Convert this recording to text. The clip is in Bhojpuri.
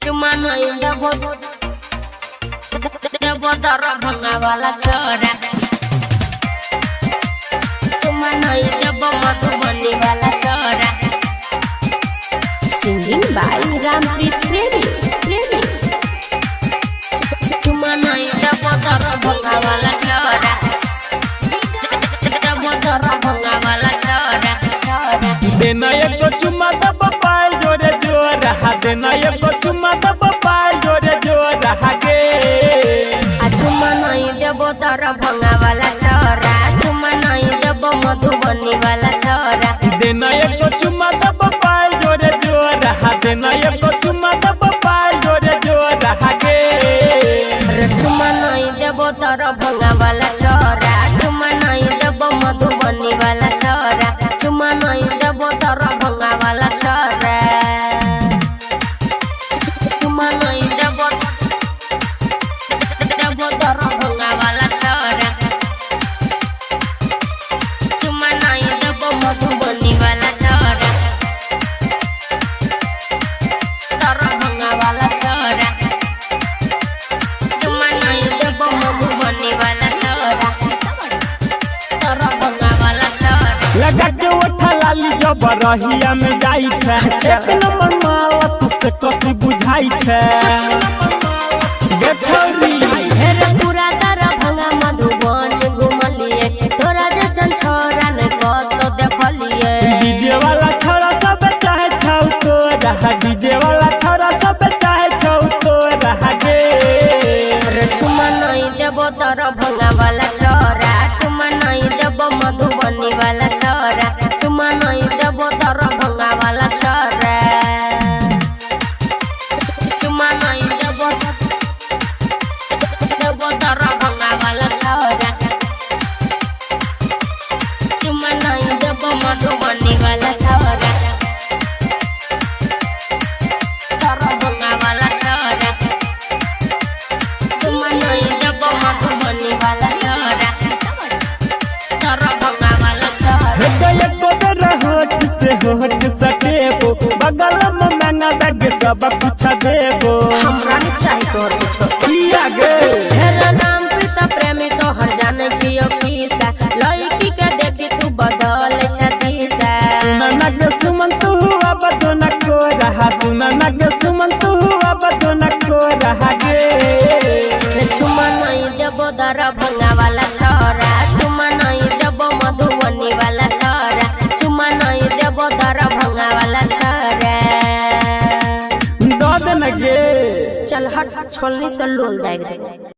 चुमा नहीं देबो दरभंगा वाला छोरा चुमा नहीं देबो मधुबनी वाला छोरा। सिंगिंग बाय रामप्रीत प्रेमी चुमा नहीं देबो दरभंगा वाला छोरा देबो दरभंगा वाला छोरा देना एको चुमा दब पाल जोरे जोरा देना एको चुमा दब पाल जोरे जोरा गे चुमा नहीं देबो दरभंगा वाला छोरा चुमा नहीं देबो मधुबनी वाला छोरा देना एको चुमा दब पाल जोरे जोरा देना एको चुमा दब पाल जोरे जोरा गे चुमा नहीं देबो दरभंगा वाला छोरा चुमा नहीं देबो मधुबनी वाला छोरा चुमा नहीं देबो दरभंगा वाला छोरा चुमा नहीं देबो दरभंगा वाला छोरा चुमा नहीं देबो मधुबनी वाला छोरा दरभंगा वाला छोरा चुमा नहीं देबो मधुबनी वाला छोरा दरभंगा वाला छोरा लगा के उठा लाली जब रहिया में जाई छे एक नंबर माला तुसे कसी बुझाई छे बेछौरी हेरे पूरा दरभंगा मधुबनी घुमलिए तोरा जैसन छोरा ने कतो देखलिए डीजे वाला छोरा सब चाहे छौ तोरा डीजे वाला छोरा सब चाहे छौ तोरा गे चुमा नहीं देबो दरभंगा वाला छोरा चुमा नहीं देबो मधुबनी वाला छोरा चुमा नहीं देबो दरभंगा वाला छोरा चुमा नहीं देबो दरभंगा वाला छोरा चुमा नहीं देबो मधुबनी वाला छोरा दरभंगा वाला छोरा चुमा नहीं देबो मधुबनी वाला छोरा दरभंगा वाला छोरा एको होठ से होठ सटेबो बगल में मैना दग सब कुछ देबो हमरा नहीं चाहिए तोर कुछो किया गे हेलो रामप्रीत प्रेमी तो हर जाने छियो किसा लड़की के देखी तू बदल छतीसा सुनना के सुमन तू हुआ बदो न को रहा सुनना के सुमन तू हुआ बदो न को रहा गे चुमा नहीं देबो दरभंगा वाला छोरा चुमा नहीं देबो मधुबनी वाला छोरा चुमा नहीं देबो दरभंगा वाला छोरा दो दिन गे चल हट छोलनी से लोल दाग दे।